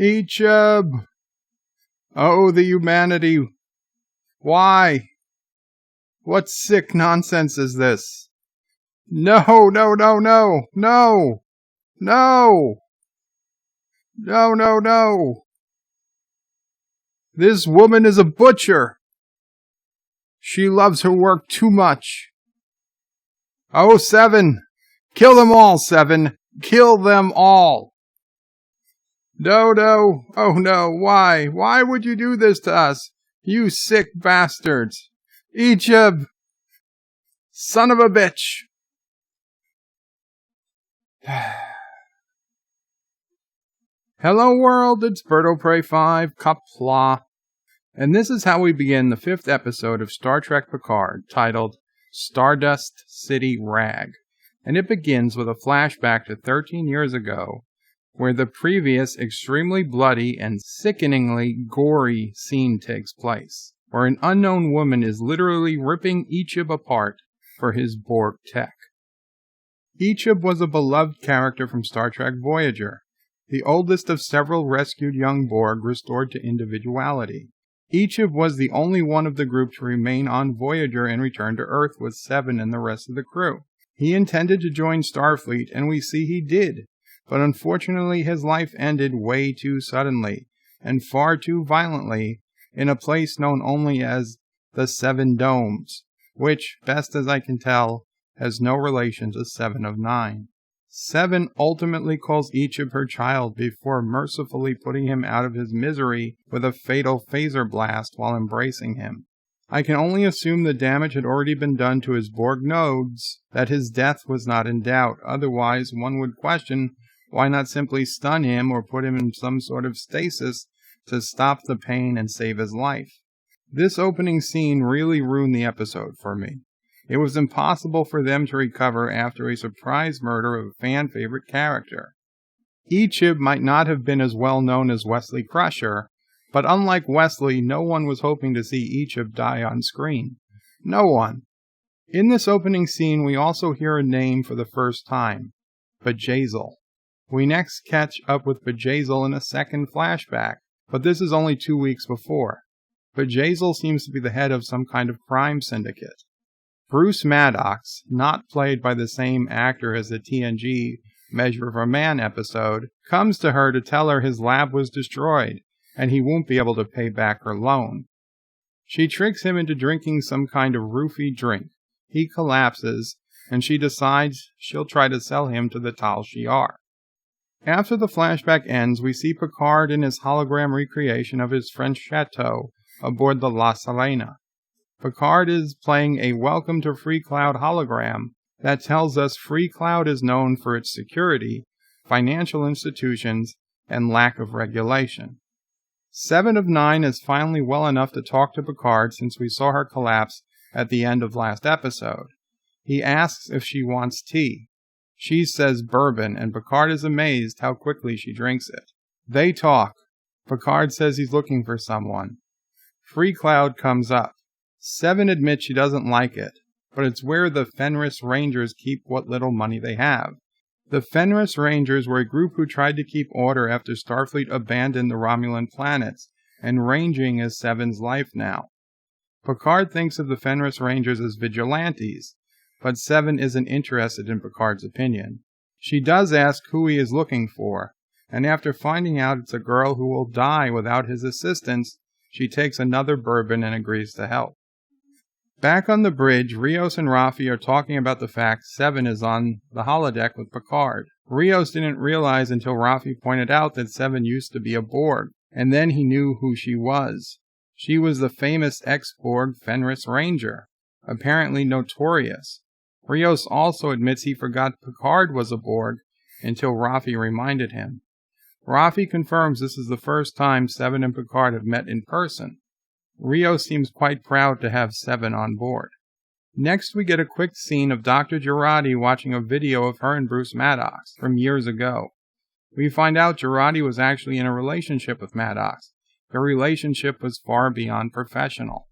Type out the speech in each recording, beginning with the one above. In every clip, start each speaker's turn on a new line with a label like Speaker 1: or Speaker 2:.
Speaker 1: Icheb! Oh, the humanity! Why? What sick nonsense is this? No, no, no, no, no! No! No, no, no! This woman is a butcher! She loves her work too much. Oh, Seven! Kill them all, Seven! Kill them all! No, no! Oh, no! Why? Why would you do this to us? You sick bastards! Icheb! Son of a bitch! Hello world, it's Birdo Prey 5, Qapla. And this is how we begin the 5th episode of Star Trek Picard, titled Stardust City Rag. And it begins with a flashback to 13 years ago, where the previous extremely bloody and sickeningly gory scene takes place, where an unknown woman is literally ripping Icheb apart for his Borg tech. Icheb was a beloved character from Star Trek Voyager, the oldest of several rescued young Borg restored to individuality. Icheb was the only one of the group to remain on Voyager and return to Earth with Seven and the rest of the crew. He intended to join Starfleet, and we see he did, but unfortunately his life ended way too suddenly, and far too violently, in a place known only as the Seven Domes, which, best as I can tell, has no relation to Seven of Nine. Seven ultimately calls Icheb her child before mercifully putting him out of his misery with a fatal phaser blast while embracing him. I can only assume the damage had already been done to his Borg nodes, that his death was not in doubt, otherwise one would question why not simply stun him or put him in some sort of stasis to stop the pain and save his life. This opening scene really ruined the episode for me. It was impossible for them to recover after a surprise murder of a fan-favorite character. Icheb might not have been as well known as Wesley Crusher, but unlike Wesley, no one was hoping to see Icheb die on screen. No one. In this opening scene, we also hear a name for the first time, Bjayzl. We next catch up with Bjayzl in a second flashback, but this is only 2 weeks before. Bjayzl seems to be the head of some kind of crime syndicate. Bruce Maddox, not played by the same actor as the TNG Measure of a Man episode, comes to her to tell her his lab was destroyed, and he won't be able to pay back her loan. She tricks him into drinking some kind of roofie drink. He collapses, and she decides she'll try to sell him to the Tal Shiar. After the flashback ends, we see Picard in his hologram recreation of his French chateau aboard the La Sirena. Picard is playing a Welcome to Freecloud hologram that tells us Freecloud is known for its security, financial institutions, and lack of regulation. Seven of Nine is finally well enough to talk to Picard since we saw her collapse at the end of last episode. He asks if she wants tea. She says bourbon, and Picard is amazed how quickly she drinks it. They talk. Picard says he's looking for someone. Freecloud comes up. Seven admits she doesn't like it, but it's where the Fenris Rangers keep what little money they have. The Fenris Rangers were a group who tried to keep order after Starfleet abandoned the Romulan planets, and ranging is Seven's life now. Picard thinks of the Fenris Rangers as vigilantes, but Seven isn't interested in Picard's opinion. She does ask who he is looking for, and after finding out it's a girl who will die without his assistance, she takes another bourbon and agrees to help. Back on the bridge, Rios and Raffi are talking about the fact Seven is on the holodeck with Picard. Rios didn't realize until Raffi pointed out that Seven used to be a Borg, and then he knew who she was. She was the famous ex-Borg Fenris Ranger, apparently notorious. Rios also admits he forgot Picard was a Borg until Raffi reminded him. Raffi confirms this is the first time Seven and Picard have met in person. Rios seems quite proud to have Seven on board. Next we get a quick scene of Dr. Jurati watching a video of her and Bruce Maddox from years ago. We find out Jurati was actually in a relationship with Maddox. Their relationship was far beyond professional.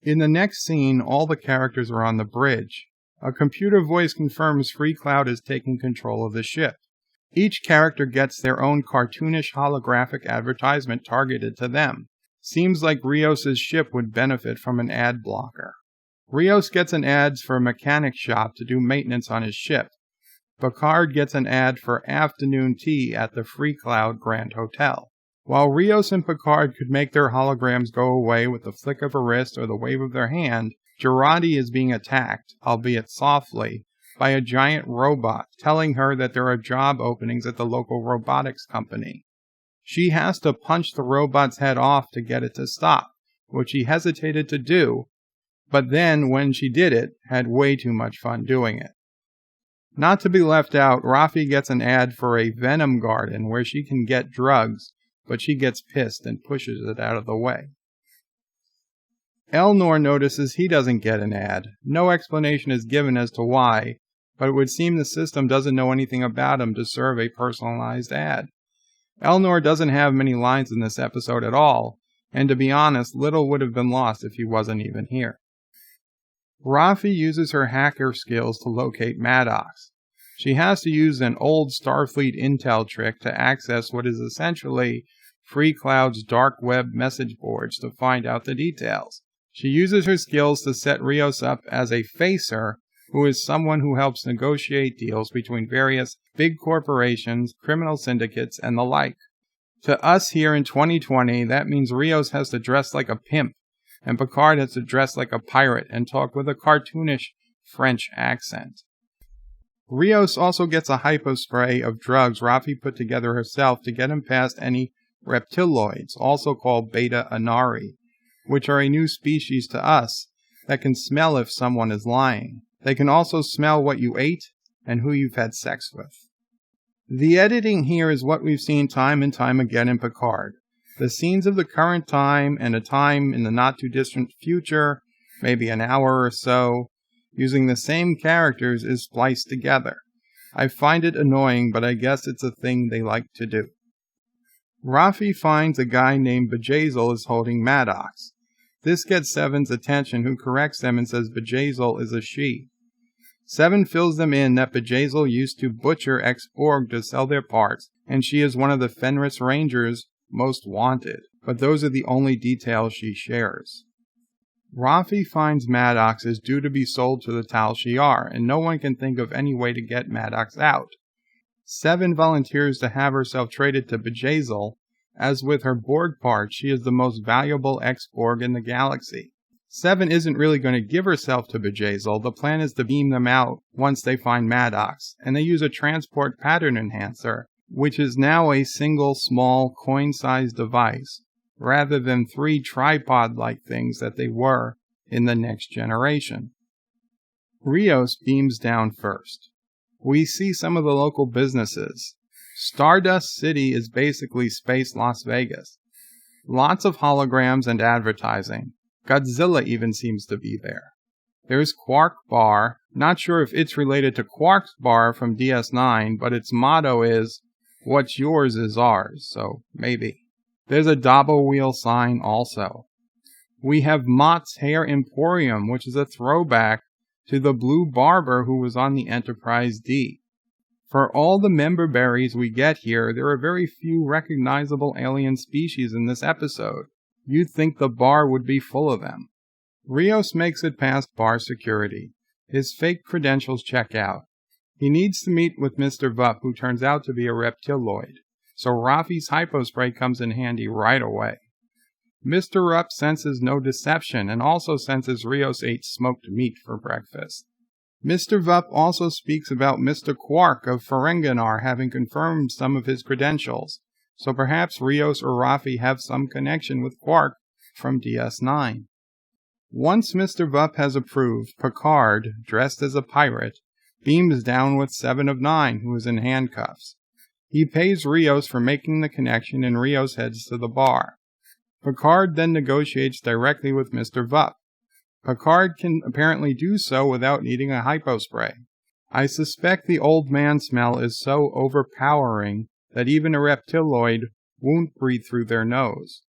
Speaker 1: In the next scene, all the characters are on the bridge. A computer voice confirms Freecloud is taking control of the ship. Each character gets their own cartoonish holographic advertisement targeted to them. Seems like Rios' ship would benefit from an ad blocker. Rios gets an ad for a mechanic shop to do maintenance on his ship. Picard gets an ad for afternoon tea at the Freecloud Grand Hotel. While Rios and Picard could make their holograms go away with the flick of a wrist or the wave of their hand, Jeri is being attacked, albeit softly, by a giant robot telling her that there are job openings at the local robotics company. She has to punch the robot's head off to get it to stop, which she hesitated to do, but then when she did it, had way too much fun doing it. Not to be left out, Raffi gets an ad for a venom garden where she can get drugs, but she gets pissed and pushes it out of the way. Elnor notices he doesn't get an ad. No explanation is given as to why, but it would seem the system doesn't know anything about him to serve a personalized ad. Elnor doesn't have many lines in this episode at all, and to be honest, little would have been lost if he wasn't even here. Raffi uses her hacker skills to locate Maddox. She has to use an old Starfleet intel trick to access what is essentially Freecloud's dark web message boards to find out the details. She uses her skills to set Rios up as a facer, who is someone who helps negotiate deals between various big corporations, criminal syndicates, and the like. To us here in 2020, that means Rios has to dress like a pimp, and Picard has to dress like a pirate and talk with a cartoonish French accent. Rios also gets a hypospray of drugs Raffi put together herself to get him past any reptiloids, also called beta anari, which are a new species to us that can smell if someone is lying. They can also smell what you ate and who you've had sex with. The editing here is what we've seen time and time again in Picard. The scenes of the current time and a time in the not-too-distant future, maybe an hour or so, using the same characters is spliced together. I find it annoying, but I guess it's a thing they like to do. Raffi finds a guy named Bjayzl is holding Maddox. This gets Seven's attention, who corrects them and says Bjayzl is a she. Seven fills them in that Bjayzl used to butcher ex-Borg to sell their parts, and she is one of the Fenris Rangers most wanted, but those are the only details she shares. Raffi finds Maddox is due to be sold to the Tal Shiar, and no one can think of any way to get Maddox out. Seven volunteers to have herself traded to Bjayzl. As with her Borg part, she is the most valuable ex-Borg in the galaxy. Seven isn't really going to give herself to Bjayzl. The plan is to beam them out once they find Maddox, and they use a transport pattern enhancer, which is now a single small coin-sized device, rather than 3 tripod-like things that they were in the Next Generation. Rios beams down first. We see some of the local businesses. Stardust City is basically space Las Vegas. Lots of holograms and advertising. Godzilla even seems to be there. There's Quark Bar. Not sure if it's related to Quark's Bar from DS9, but its motto is, "What's yours is ours," so maybe. There's a Dabo wheel sign also. We have Mott's Hair Emporium, which is a throwback to the blue barber who was on the Enterprise D. For all the member berries we get here, there are very few recognizable alien species in this episode. You'd think the bar would be full of them. Rios makes it past bar security. His fake credentials check out. He needs to meet with Mr. Vup, who turns out to be a reptiloid, so Raffi's hypospray comes in handy right away. Mr. Rupp senses no deception and also senses Rios ate smoked meat for breakfast. Mr. Vup also speaks about Mr. Quark of Ferenginar having confirmed some of his credentials, so perhaps Rios or Raffi have some connection with Quark from DS9. Once Mr. Vup has approved, Picard, dressed as a pirate, beams down with 7 of 9, who is in handcuffs. He pays Rios for making the connection, and Rios heads to the bar. Picard then negotiates directly with Mr. Vup. Picard can apparently do so without needing a hypospray. I suspect the old man smell is so overpowering that even a reptiloid won't breathe through their nose.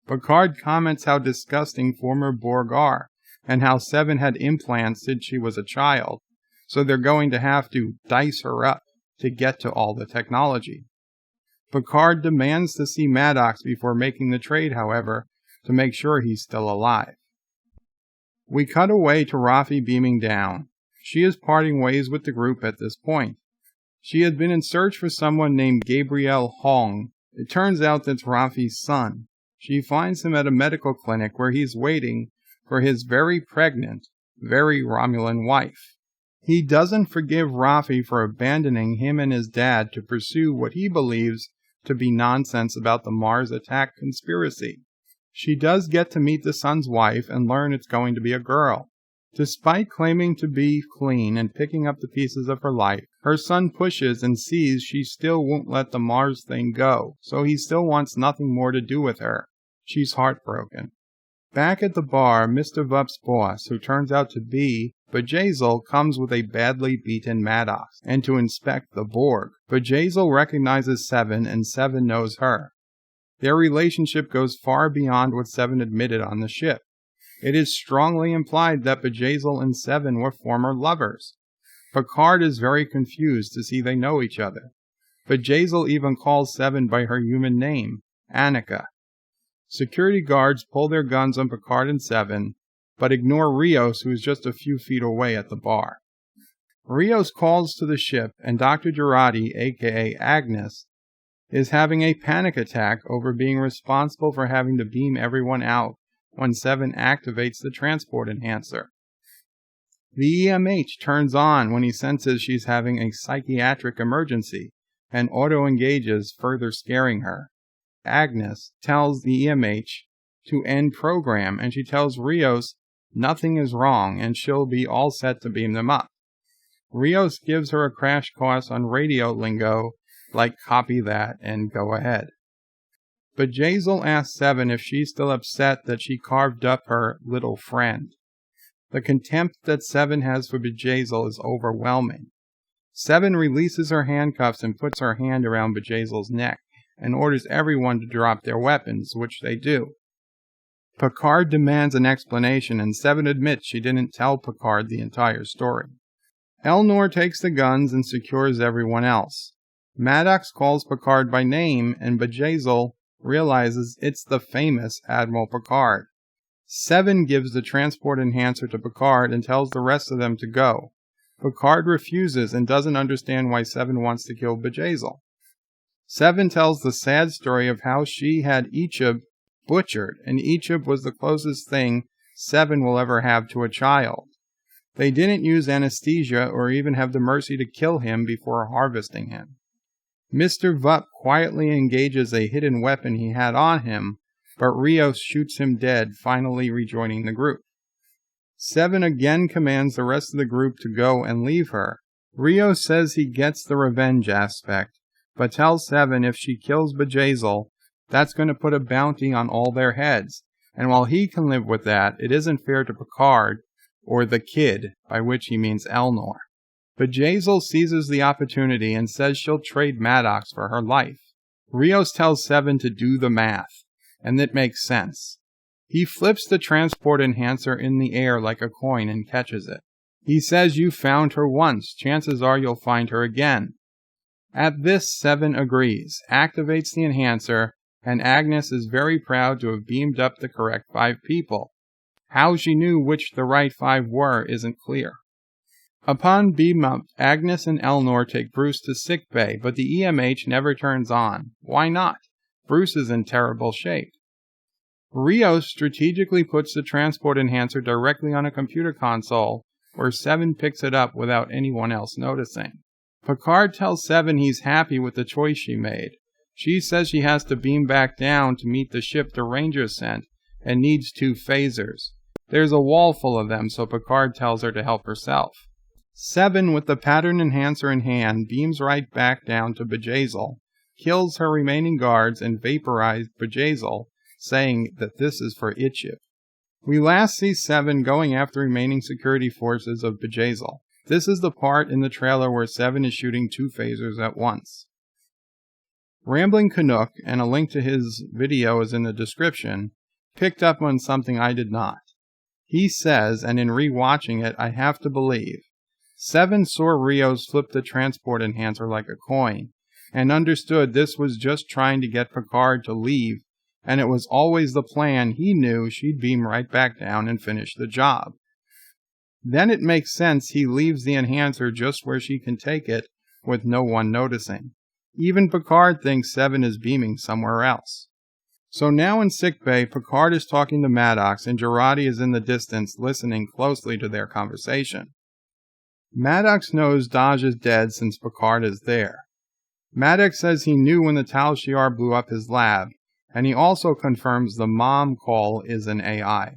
Speaker 1: Picard comments how disgusting former Borg are, and how Seven had implants since she was a child, so they're going to have to dice her up. to get to all the technology. Picard demands to see Maddox before making the trade, however, to make sure he's still alive. We cut away to Raffi beaming down. She is parting ways with the group at this point. She had been in search for someone named Gabriel Hong. It turns out that's Raffi's son. She finds him at a medical clinic where he's waiting for his very pregnant, very Romulan wife. He doesn't forgive Raffi for abandoning him and his dad to pursue what he believes to be nonsense about the Mars attack conspiracy. She does get to meet the son's wife and learn it's going to be a girl. Despite claiming to be clean and picking up the pieces of her life, her son pushes and sees she still won't let the Mars thing go, so he still wants nothing more to do with her. She's heartbroken. Back at the bar, Mr. Vup's boss, who turns out to be Bjayzl, comes with a badly beaten Maddox, and to inspect the Borg. Bjayzl recognizes Seven, and Seven knows her. Their relationship goes far beyond what Seven admitted on the ship. It is strongly implied that Bjayzl and Seven were former lovers. Picard is very confused to see they know each other. Bjayzl even calls Seven by her human name, Annika. Security guards pull their guns on Picard and Seven, but ignore Rios, who is just a few feet away at the bar. Rios calls to the ship, and Dr. Jurati, aka Agnes, is having a panic attack over being responsible for having to beam everyone out when Seven activates the transport enhancer. The EMH turns on when he senses she's having a psychiatric emergency, and auto-engages, further scaring her. Agnes tells the EMH to end program, and she tells Rios nothing is wrong and she'll be all set to beam them up. Rios gives her a crash course on radio lingo, like copy that and go ahead. Bjayzl asks Seven if she's still upset that she carved up her little friend. The contempt that Seven has for Bjayzl is overwhelming. Seven releases her handcuffs and puts her hand around Bjayzl's neck, and orders everyone to drop their weapons, which they do. Picard demands an explanation, and Seven admits she didn't tell Picard the entire story. Elnor takes the guns and secures everyone else. Maddox calls Picard by name, and Bjayzl realizes it's the famous Admiral Picard. Seven gives the transport enhancer to Picard and tells the rest of them to go. Picard refuses and doesn't understand why Seven wants to kill Bjayzl. Seven tells the sad story of how she had Icheb butchered, and Icheb was the closest thing Seven will ever have to a child. They didn't use anesthesia or even have the mercy to kill him before harvesting him. Mr. Vup quietly engages a hidden weapon he had on him, but Rios shoots him dead, finally rejoining the group. Seven again commands the rest of the group to go and leave her. Rios says he gets the revenge aspect, but tells Seven if she kills Bjayzl, that's going to put a bounty on all their heads, and while he can live with that, it isn't fair to Picard, or the kid, by which he means Elnor. Bjayzl seizes the opportunity and says she'll trade Maddox for her life. Rios tells Seven to do the math, and it makes sense. He flips the transport enhancer in the air like a coin and catches it. He says you found her once, chances are you'll find her again. At this, Seven agrees, activates the enhancer, and Agnes is very proud to have beamed up the correct 5 people. How she knew which the right 5 were isn't clear. Upon beam up, Agnes and Elnor take Bruce to sickbay, but the EMH never turns on. Why not? Bruce is in terrible shape. Rios strategically puts the transport enhancer directly on a computer console, where Seven picks it up without anyone else noticing. Picard tells Seven he's happy with the choice she made. She says she has to beam back down to meet the ship the Rangers sent, and needs 2 phasers. There's a wall full of them, so Picard tells her to help herself. Seven, with the pattern enhancer in hand, beams right back down to Bjayzl, kills her remaining guards, and vaporized Bjayzl, saying that this is for Icheb. We last see Seven going after remaining security forces of Bjayzl. This is the part in the trailer where Seven is shooting 2 phasers at once. Rambling Canuck, and a link to his video is in the description, picked up on something I did not. He says, and in re-watching it I have to believe, Seven saw Rios flip the transport enhancer like a coin, and understood this was just trying to get Picard to leave, and it was always the plan. He knew she'd beam right back down and finish the job. Then it makes sense he leaves the enhancer just where she can take it, with no one noticing. Even Picard thinks Seven is beaming somewhere else. So now in sickbay, Picard is talking to Maddox, and Jeri is in the distance listening closely to their conversation. Maddox knows Dahj is dead since Picard is there. Maddox says he knew when the Tal Shiar blew up his lab, and he also confirms the mom call is an AI.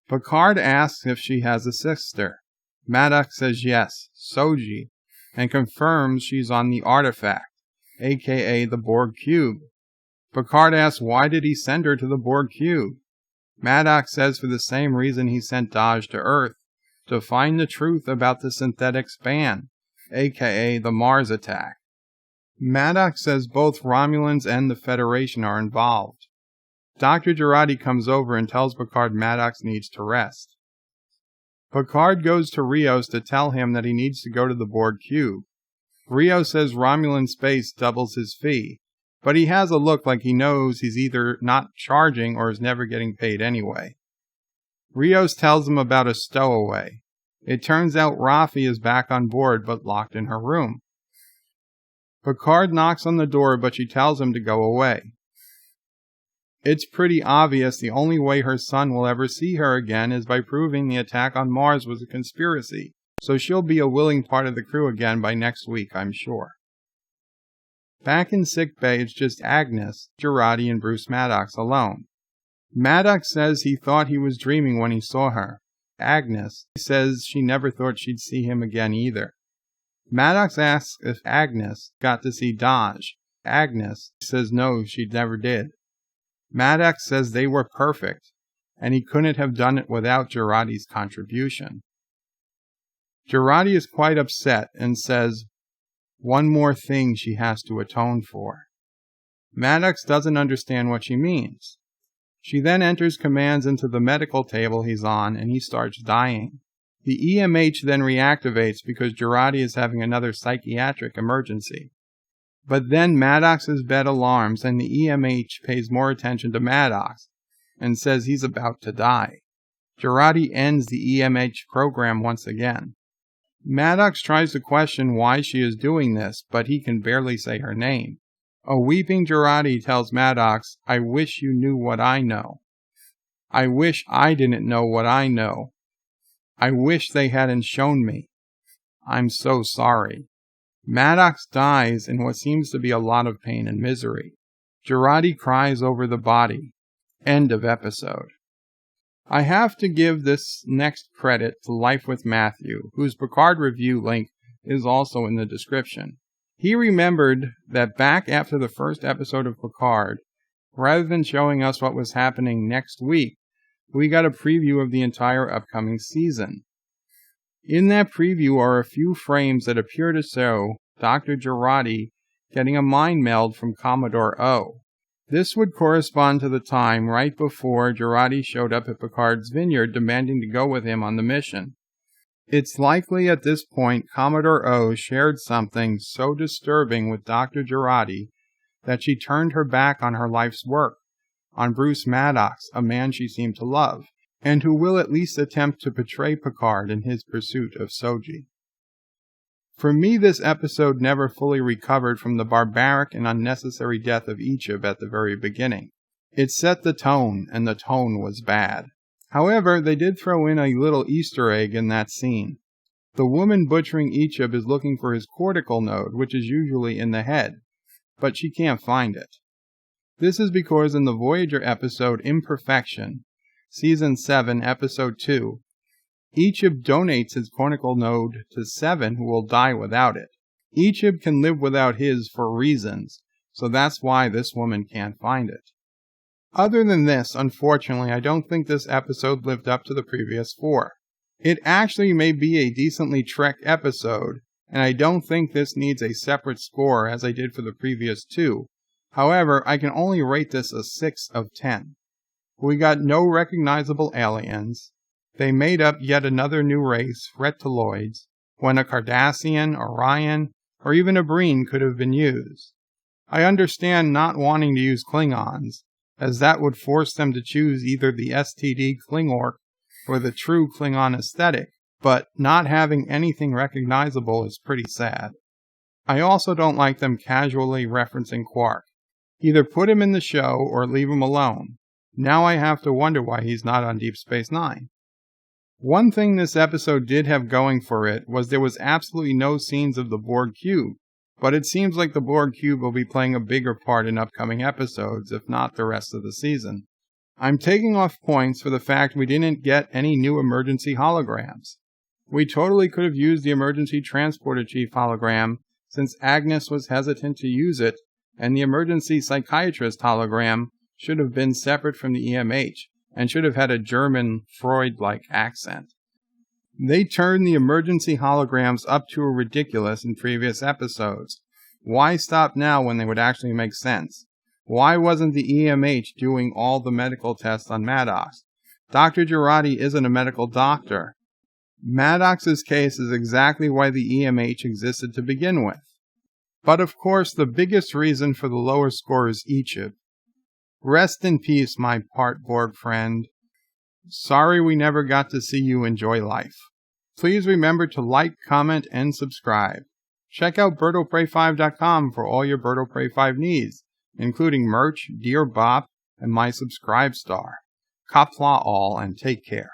Speaker 1: Picard asks if she has a sister. Maddox says yes, Soji, and confirms she's on the artifact, aka the Borg Cube. Picard asks why did he send her to the Borg Cube. Maddox says for the same reason he sent Dahj to Earth, to find the truth about the synthetic span, aka the Mars attack. Maddox says both Romulans and the Federation are involved. Dr. Jeri comes over and tells Picard Maddox needs to rest. Picard goes to Rios to tell him that he needs to go to the Borg Cube. Rios says Romulan space doubles his fee, but he has a look like he knows he's either not charging or is never getting paid anyway. Rios tells him about a stowaway. It turns out Raffi is back on board but locked in her room. Picard knocks on the door, but she tells him to go away. It's pretty obvious the only way her son will ever see her again is by proving the attack on Mars was a conspiracy, so she'll be a willing part of the crew again by next week, I'm sure. Back in sickbay, it's just Agnes, Jeri, and Bruce Maddox alone. Maddox says he thought he was dreaming when he saw her. Agnes says she never thought she'd see him again either. Maddox asks if Agnes got to see Dahj. Agnes says no, she never did. Maddox says they were perfect, and he couldn't have done it without Jeri's contribution. Jeri is quite upset and says, one more thing she has to atone for. Maddox doesn't understand what she means. She then enters commands into the medical table he's on, and he starts dying. The EMH then reactivates because Jeri is having another psychiatric emergency. But then Maddox's bed alarms, and the EMH pays more attention to Maddox and says he's about to die. Jeri ends the EMH program once again. Maddox tries to question why she is doing this, but he can barely say her name. A weeping Jeri tells Maddox, I wish you knew what I know. I wish I didn't know what I know. I wish they hadn't shown me. I'm so sorry. Maddox dies in what seems to be a lot of pain and misery. Jeri cries over the body. End of episode. I have to give this next credit to Life with Matthew, whose Picard review link is also in the description. He remembered that back after the first episode of Picard, rather than showing us what was happening next week, we got a preview of the entire upcoming season. In that preview are a few frames that appear to show Dr. Jeri getting a mind meld from Commodore O. This would correspond to the time right before Jeri showed up at Picard's vineyard demanding to go with him on the mission. It's likely at this point Commodore O shared something so disturbing with Dr. Jeri that she turned her back on her life's work, on Bruce Maddox, a man she seemed to love, and who will at least attempt to betray Picard in his pursuit of Soji. For me, this episode never fully recovered from the barbaric and unnecessary death of Icheb at the very beginning. It set the tone, and the tone was bad. However, they did throw in a little Easter egg in that scene. The woman butchering Icheb is looking for his cortical node, which is usually in the head, but she can't find it. This is because in the Voyager episode Imperfection, Season 7, Episode 2, Icheb donates his cortical node to Seven, who will die without it. Icheb can live without his for reasons, so that's why this woman can't find it. Other than this, unfortunately, I don't think this episode lived up to the previous 4. It actually may be a decently Trek episode, and I don't think this needs a separate score as I did for the previous 2. However, I can only rate this a 6 of 10. We got no recognizable aliens. They made up yet another new race, Reptiloids. when a Cardassian, Orion, or even a Breen could have been used. I understand not wanting to use Klingons, as that would force them to choose either the STD Klingork or the true Klingon aesthetic, but not having anything recognizable is pretty sad. I also don't like them casually referencing Quark. Either put him in the show or leave him alone. Now I have to wonder why he's not on Deep Space Nine. One thing this episode did have going for it was there was absolutely no scenes of the Borg Cube, but it seems like the Borg Cube will be playing a bigger part in upcoming episodes, if not the rest of the season. I'm taking off points for the fact we didn't get any new emergency holograms. We totally could have used the emergency transporter chief hologram, since Agnes was hesitant to use it, and the emergency psychiatrist hologram should have been separate from the EMH, and should have had a German Freud-like accent. They turned the emergency holograms up to a ridiculous in previous episodes. Why stop now when they would actually make sense? Why wasn't the EMH doing all the medical tests on Maddox? Dr. Jurati isn't a medical doctor. Maddox's case is exactly why the EMH existed to begin with. But of course, the biggest reason for the lower score is Icheb. Rest in peace, my part Borg friend. Sorry we never got to see you enjoy life. Please remember to like, comment, and subscribe. Check out BirdoPrey5.com for all your Birdo Prey 5 needs, including merch, Dear Bop, and my subscribe star. Qapla all and take care.